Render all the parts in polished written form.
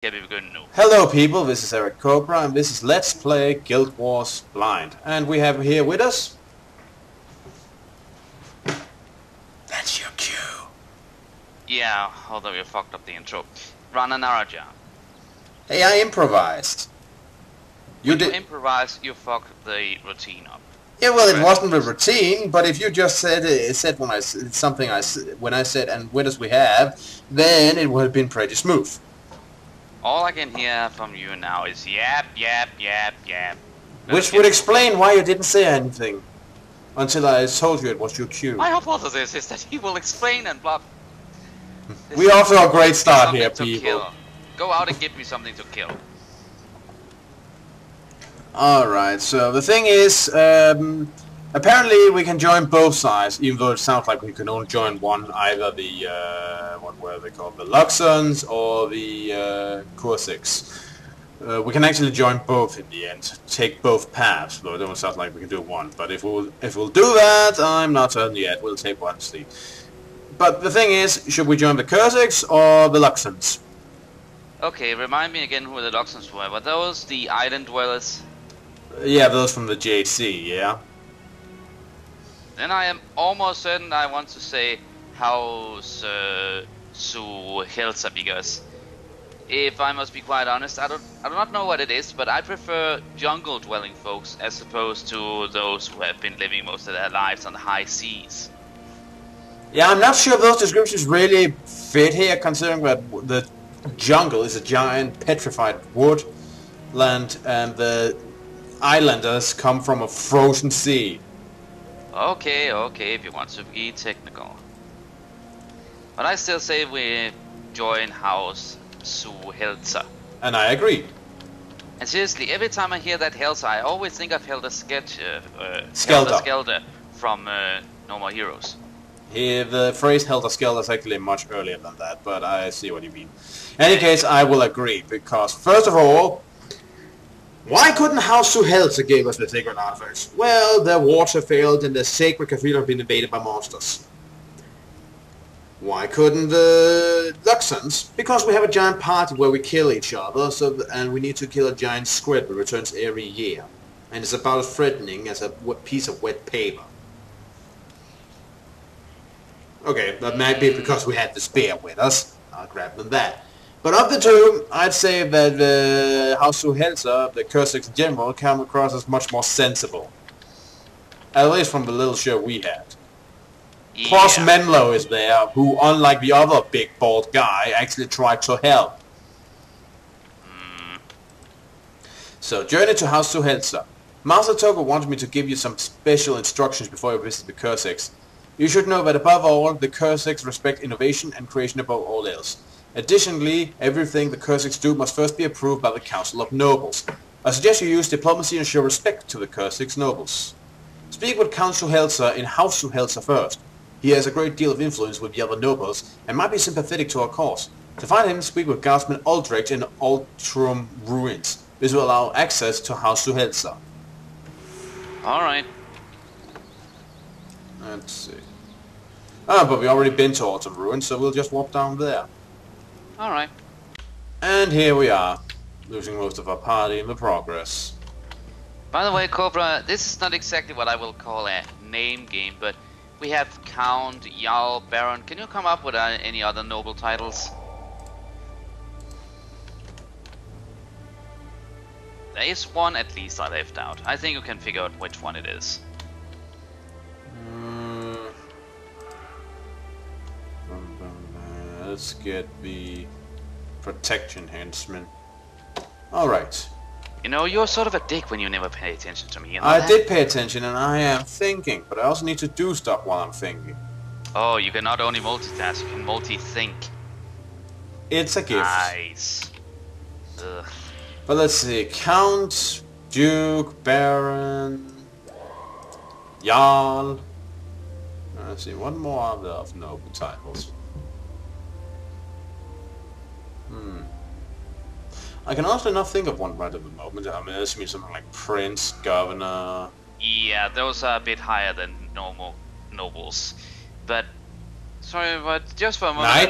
Skal vi begynde nu? Hello people, this is Eric Cobra and this is Let's Play Guild Wars Blind. And we have here with us... That's your cue. Yeah, although you fucked up the intro. Rana Naraja. Hey, I improvised. You did... improvise, you fucked the routine up. Yeah, well, it wasn't a routine, but if you just said when I said and with us we have, then it would have been pretty smooth. All I can hear from you now is yap, yap, yap, yap. Which would explain why you didn't say anything until I told you it was your cue. My hypothesis is that he will explain and blah. We off to a great start here, people. Kill. Go out and give me something to kill. Alright, so the thing is, apparently we can join both sides, even though it sounds like we can only join one, either the, what were they called, the Luxons or the Corsicks. We can actually join both in the end, take both paths, though it don't sound like we can do one, but if we'll do that, I'm not certain yet, we'll take one sleep. But the thing is, should we join the Corsicks or the Luxons? Okay, remind me again who the Luxons were. Were those the island dwellers? Yeah, those from the JC, yeah. Then I am almost certain I want to say House Heltzer, because if I must be quite honest, I do not know what it is, but I prefer jungle dwelling folks as opposed to those who have been living most of their lives on the high seas. Yeah, I'm not sure those descriptions really fit here, considering that the jungle is a giant petrified woodland and the islanders come from a frozen sea. Okay, if you want to be technical. But I still say we join House Heltzer. And I agree. And seriously, every time I hear that Heltzer, I always think of Helter Skelter from No More Heroes. Here, the phrase Helter Skelter is actually much earlier than that, but I see what you mean. In any case, I will agree, because first of all, why couldn't House Heltzer give us the sacred artifacts? Well, their water failed and the sacred cathedral had been invaded by monsters. Why couldn't the Luxons? Because we have a giant party where we kill each other, and we need to kill a giant squid that returns every year. And it's about as threatening as a piece of wet paper. Okay, that might be because we had the spear with us. I'll grab them that. But of the two, I'd say that the House Heltzer, the Corsicks in general, come across as much more sensible. At least from the little show we had. Yeah. Plus Menlo is there, who, unlike the other big bald guy, actually tried to help. So, journey to House Heltzer. Master Togo wanted me to give you some special instructions before you visit the Corsicks. You should know that above all, the Corsicks respect innovation and creation above all else. Additionally, everything the Corsicks do must first be approved by the Council of Nobles. I suggest you use diplomacy and show respect to the Corsicks nobles. Speak with Council Heltzer in House Heltzer first. He has a great deal of influence with the other nobles and might be sympathetic to our cause. To find him, speak with Guardsman Aldrich in Altrum Ruins. This will allow access to House Heltzer. Alright. Let's see. Ah, but we already been to Autumn Ruins, so we'll just walk down there. Alright. And here we are, losing most of our party in the progress. By the way, Cobra, this is not exactly what I will call a name game, but we have Count, Jarl, Baron. Can you come up with any other noble titles? There is one at least I left out. I think you can figure out which one it is. Let's get the protection henchman. Alright. You know, you're sort of a dick when you never pay attention to me. You know I that? did pay attention and I am thinking, but I also need to do stuff while I'm thinking. Oh, you can not only multitask, you can multi-think. It's a gift. Nice. Ugh. But let's see, Count, Duke, Baron, Jarl. Let's see, what more are there of noble titles? I can also not think of one right at the moment. I mean, this means something like Prince, Governor... Yeah, those are a bit higher than normal nobles. But, sorry, but just for a moment, I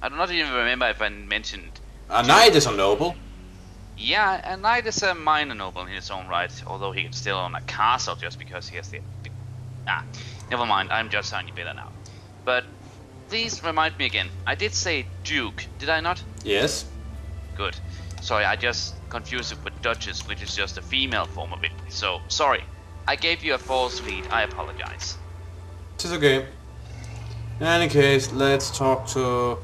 do not even remember if I mentioned A knight is a noble. Yeah, a knight is a minor noble in his own right, although he can still own a castle just because he has the... never mind, I'm just sounding bitter now. But please remind me again, I did say duke, did I not? Yes. Good. Sorry, I just confused it with duchess, which is just a female form of it. So, sorry. I gave you a false lead, I apologize. It's okay. In any case, let's talk to...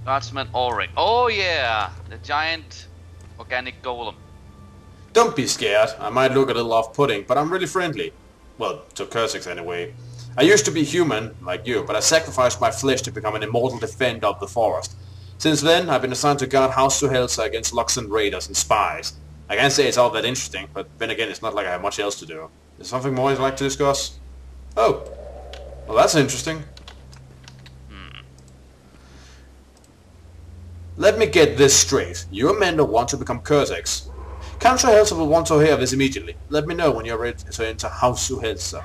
Guardsman Ulrich. Oh yeah! The giant organic golem. Don't be scared. I might look a little off-putting, but I'm really friendly. Well, to Cursix anyway. I used to be human, like you, but I sacrificed my flesh to become an immortal defender of the forest. Since then, I've been assigned to guard House to Heltzer against Luxon raiders and spies. I can't say it's all that interesting, but then again, it's not like I have much else to do. Is there something more you'd like to discuss? Oh. Well, that's interesting. Let me get this straight. You and Mendo want to become Cursix. Council Heltzer will want to hear of this immediately. Let me know when you're ready to enter House to Heltzer.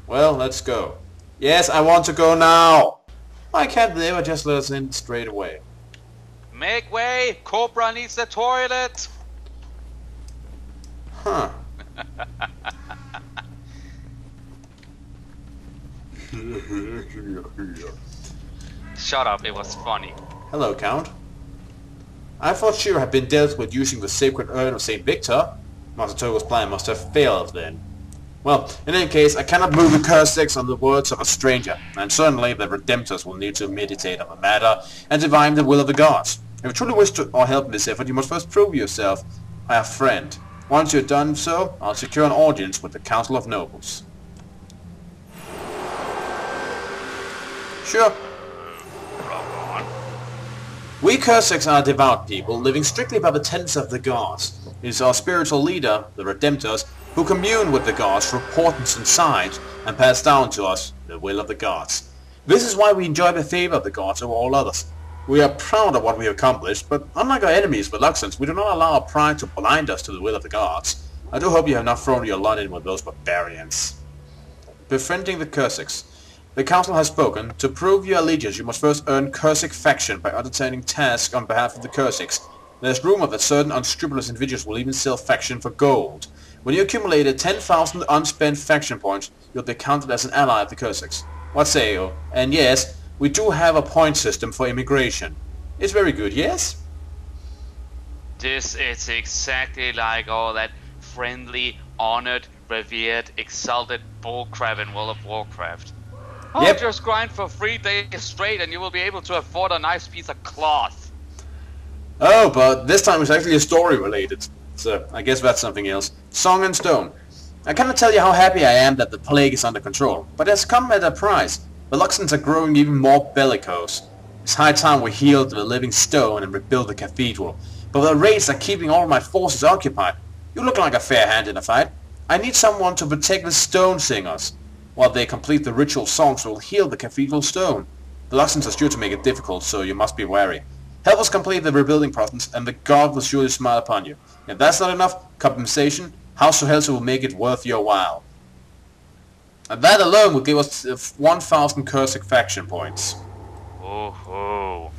Well, let's go. Yes, I want to go now. Why can't they ever just let us in straight away? Make way! Cobra needs the toilet! Huh. Shut up, it was funny. Hello, Count. I thought Shira had been dealt with using the sacred urn of Saint Victor. Master Togo's plan must have failed then. Well, in any case, I cannot move the Cursix on the words of a stranger, and certainly the Redemptors will need to meditate on the matter and divine the will of the gods. If you truly wish to or help in this effort, you must first prove yourself a friend. Once you've done so, I'll secure an audience with the Council of Nobles. Sure. We Cursix are devout people, living strictly by the tenets of the gods. It is our spiritual leader, the Redemptors, who commune with the gods through portents and signs, and pass down to us the will of the gods. This is why we enjoy the favor of the gods over all others. We are proud of what we have accomplished, but unlike our enemies, the Luxons, we do not allow our pride to blind us to the will of the gods. I do hope you have not thrown your lot in with those barbarians. Befriending the Cursix. The Council has spoken. To prove your allegiance, you must first earn Cursic faction by undertaking tasks on behalf of the Cursix. There's rumor that certain unscrupulous individuals will even sell faction for gold. When you accumulated 10,000 unspent faction points, you'll be counted as an ally of the Cursix. What say you? And yes, we do have a point system for immigration. It's very good, yes? This is exactly like all that friendly, honored, revered, exalted bullcrap in World of Warcraft. Yep. Just grind for 3 days straight and you will be able to afford a nice piece of cloth. Oh, but this time it's actually a story related. So, I guess that's something else. Song and Stone. I cannot tell you how happy I am that the plague is under control, but it has come at a price. The Luxons are growing even more bellicose. It's high time we healed the living stone and rebuild the cathedral. But the raids are keeping all my forces occupied. You look like a fair hand in a fight. I need someone to protect the stone singers. While they complete the ritual songs will heal the cathedral stone. The Luxons are sure to make it difficult, so you must be wary. Help us complete the rebuilding process, and the god will surely smile upon you. If that's not enough compensation, House of Heltzer will make it worth your while. And that alone will give us 1,000 Cursic faction points. Oh.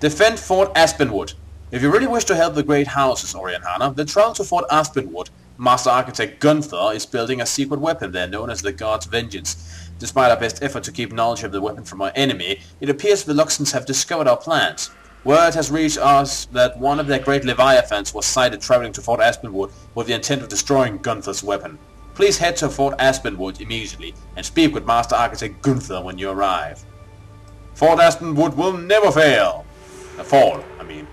Defend Fort Aspenwood. If you really wish to help the great houses, Orianhana, then travel to Fort Aspenwood. Master Architect Gunther is building a secret weapon there known as the God's Vengeance. Despite our best effort to keep knowledge of the weapon from our enemy, it appears the Luxons have discovered our plans. Word has reached us that one of their great Leviathans was sighted traveling to Fort Aspenwood with the intent of destroying Gunther's weapon. Please head to Fort Aspenwood immediately and speak with Master Architect Gunther when you arrive. Fort Aspenwood will never fail. Fall, I mean.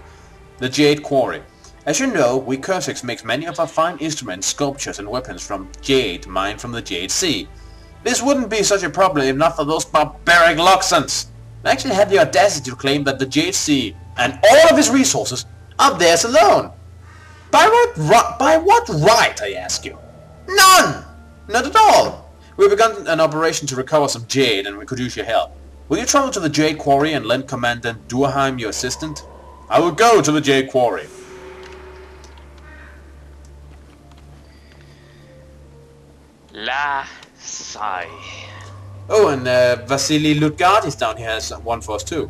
The Jade Quarry. As you know, we Cursix make many of our fine instruments, sculptures and weapons from jade mined from the Jade Sea. This wouldn't be such a problem if not for those barbaric Luxons. They actually have the audacity to claim that the Jade Sea and all of its resources are theirs alone. By what right, I ask you? None! Not at all. We've begun an operation to recover some jade and we could use your help. Will you travel to the Jade Quarry and lend Commandant Durheim your assistant? I will go to the Jade Quarry. La Sai. Oh, and Vasily Lutgard is down here as one for us too.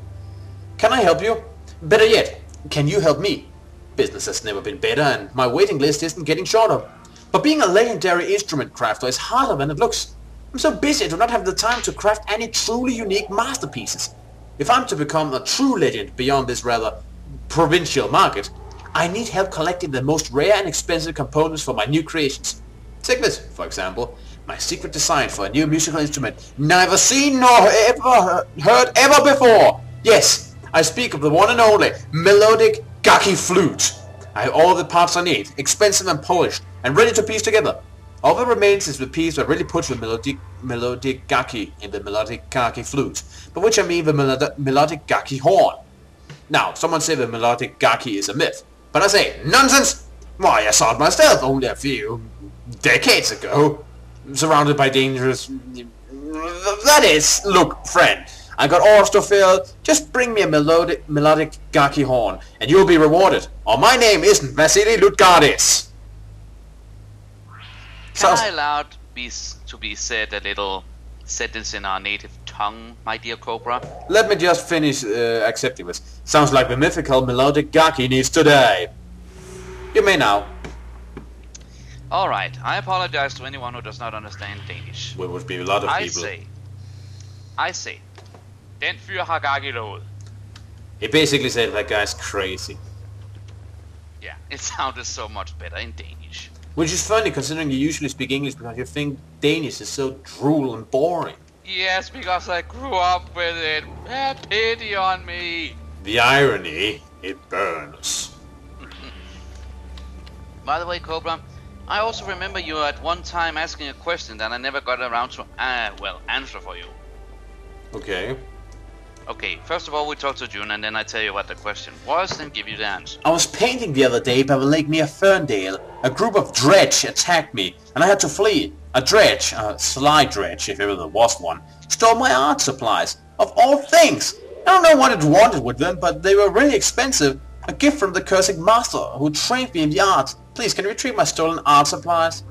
Can I help you? Better yet, can you help me? Business has never been better and my waiting list isn't getting shorter. But being a legendary instrument crafter is harder than it looks. I'm so busy I do not have the time to craft any truly unique masterpieces. If I'm to become a true legend beyond this rather provincial market, I need help collecting the most rare and expensive components for my new creations. Take this, for example, my secret design for a new musical instrument never seen nor ever heard ever before. Yes, I speak of the one and only melodic gaki flute. I have all the parts I need, expensive and polished, and ready to piece together. All that remains is the piece that really puts the melodic gaki in the melodic gaki flute, by which I mean the melodic gaki horn. Now, someone say the melodic gaki is a myth, but I say, nonsense! Why, I saw it myself only a few decades ago, surrounded by dangerous... That is, look, friend, I got orders to fill, just bring me a melodic gaki horn, and you'll be rewarded, or my name isn't Vasily Lutgardis. Can I allow to be said a little sentence in our native tongue, my dear Cobra? Let me just finish accepting this. Sounds like the mythical melodic gaki needs to die. You may now. Alright, I apologize to anyone who does not understand Danish. There would be a lot of people. I say, den fyr har gang i låget. He basically said that guy's crazy. Yeah, it sounded so much better in Danish. Which is funny considering you usually speak English because you think Danish is so drool and boring. Yes, because I grew up with it. Have pity on me. The irony, it burns. By the way, Cobra, I also remember you at one time asking a question that I never got around to, answer for you. Okay. Okay, first of all we talk to June and then I tell you what the question was and give you the answer. I was painting the other day by the lake near Ferndale. A group of dredge attacked me and I had to flee. A dredge, a sly dredge if ever there was one, stole my art supplies. Of all things! I don't know what it wanted with them, but they were really expensive. A gift from the cursing master who trained me in the arts. Please, can you retrieve my stolen art supplies?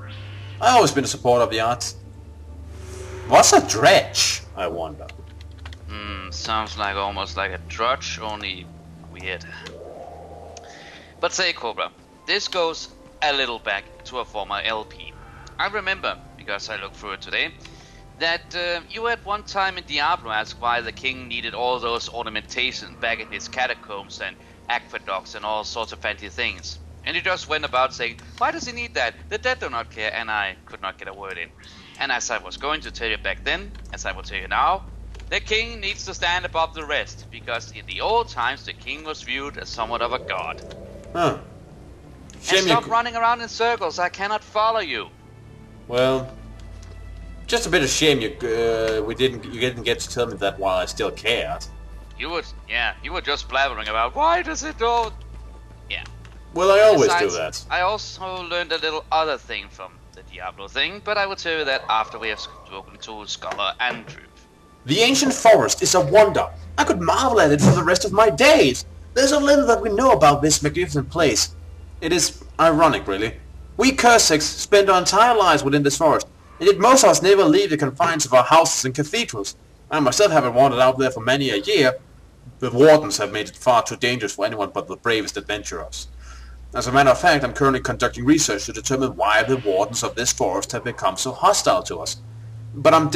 I've always been a supporter of the arts. What's a dredge, I wonder? Sounds like almost like a drudge, only weird. But say, Cobra, this goes a little back to a former LP. I remember, because I looked through it today, that you at one time in Diablo asked why the king needed all those ornamentations back in his catacombs and aqueducts and all sorts of fancy things. And you just went about saying, why does he need that? The dead do not care, and I could not get a word in. And as I was going to tell you back then, as I will tell you now, the king needs to stand above the rest, because in the old times the king was viewed as somewhat of a god. Huh. And stop running around in circles, I cannot follow you. Well, just a bit of shame you didn't get to tell me that while I still cared. You were just blabbering about why does it do? Yeah. Well, I always Besides, do that. I also learned a little other thing from the Diablo thing, but I will tell you that after we have spoken to Scholar Andrew. The ancient forest is a wonder. I could marvel at it for the rest of my days. There's so little that we know about this magnificent place. It is ironic, really. We Cursics spend our entire lives within this forest, and yet most of us never leave the confines of our houses and cathedrals. I myself haven't wandered out there for many a year. The wardens have made it far too dangerous for anyone but the bravest adventurers. As a matter of fact, I'm currently conducting research to determine why the wardens of this forest have become so hostile to us. But I'm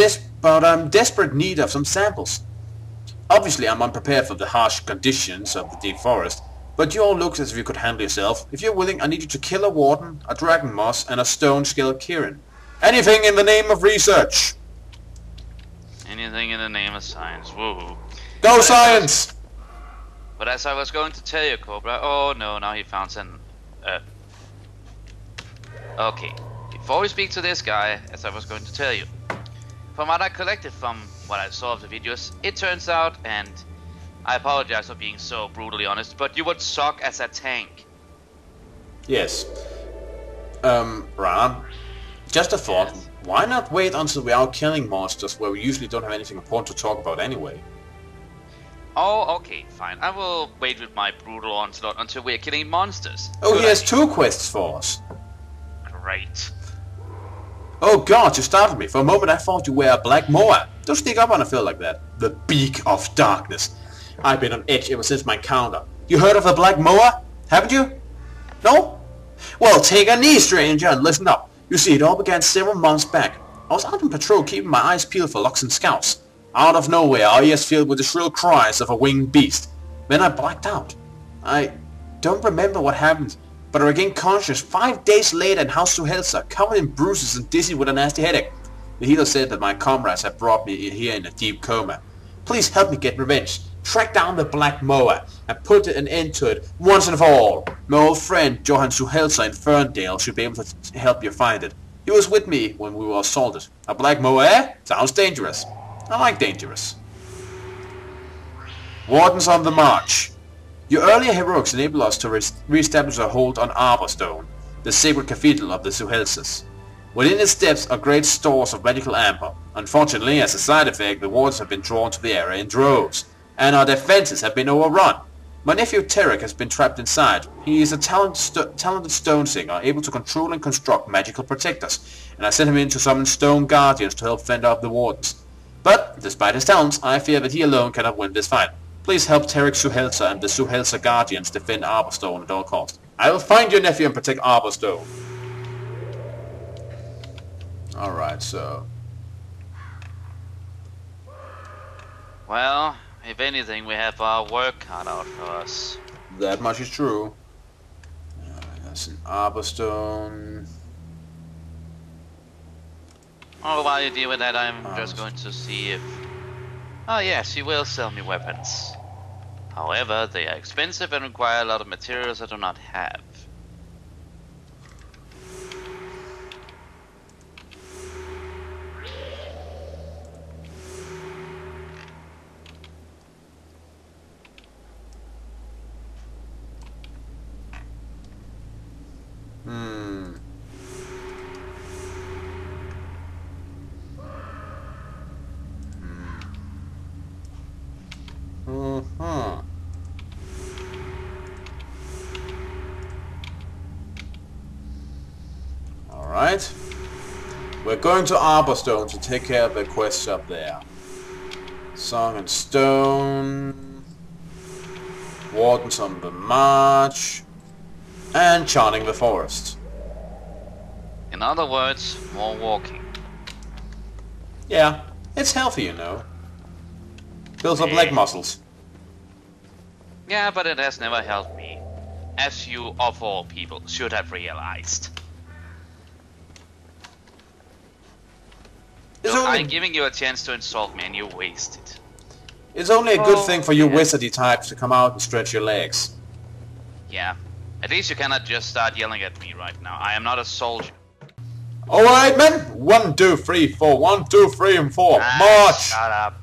desperate need of some samples. Obviously, I'm unprepared for the harsh conditions of the deep forest, but you all look as if you could handle yourself. If you're willing, I need you to kill a warden, a dragon moss, and a stone-scale Kirin. Anything in the name of research! Anything in the name of science, woohoo. Go science! But as I was going to tell you, Cobra, oh no, now he found some... Okay, before we speak to this guy, as I was going to tell you, from what I collected from what I saw of the videos, it turns out, and I apologize for being so brutally honest, but you would suck as a tank. Yes. Ran, just a thought, yes. Why not wait until we are killing monsters where we usually don't have anything important to talk about anyway? Oh, okay, fine. I will wait with my brutal onslaught until we are killing monsters. Oh, he has 2 quests for us. Great. Oh god, you startled me. For a moment I thought you were a black moa. Don't sneak up on a field like that. The beak of darkness. I've been on edge ever since my encounter. You heard of the Black Moa? Haven't you? No? Well, take a knee, stranger, and listen up. You see, it all began several months back. I was out on patrol keeping my eyes peeled for locks and scouts. Out of nowhere, our ears filled with the shrill cries of a winged beast. Then I blacked out. I don't remember what happened, but I regained consciousness 5 days later in House to Heltzer, covered in bruises and dizzy with a nasty headache. The healer said that my comrades had brought me here in a deep coma. Please help me get revenge. Track down the Black Moa and put an end to it once and for all. My old friend Johann Heltzer in Ferndale should be able to help you find it. He was with me when we were assaulted. A Black Moa, eh? Sounds dangerous. I like dangerous. Wardens on the march. Your earlier heroics enabled us to re-establish a hold on Arborstone, the sacred cathedral of the Heltzers. Within its depths are great stores of magical amber. Unfortunately, as a side effect, the wardens have been drawn to the area in droves, and our defenses have been overrun. My nephew Tarek has been trapped inside. He is a talented stone singer, able to control and construct magical protectors, and I sent him in to summon stone guardians to help fend off the wardens. But, despite his talents, I fear that he alone cannot win this fight. Please help Tarek Heltzer and the Heltzer Guardians defend Arborstone at all costs. I will find your nephew and protect Arborstone. Alright, so... Well, if anything, we have our work cut out for us. That much is true. That's an Arborstone. Oh, while you deal with that, I'm just going to see if... Oh yes, he will sell me weapons. However, they are expensive and require a lot of materials I do not have. Alright. We're going to Arborstone to take care of the quests up there. Song and Stone. Wardens on the March. And Charting the Forest. In other words, more walking. Yeah, it's healthy, you know. Builds up leg muscles. Yeah, but it has never helped me. As you, of all people, should have realized. So I'm giving you a chance to insult me and you waste it. It's only a good thing for you wizardy types to come out and stretch your legs. Yeah. At least you cannot just start yelling at me right now. I am not a soldier. Alright, men! 1, 2, 3, 4. 1, 2, 3, and 4. March! Shut up.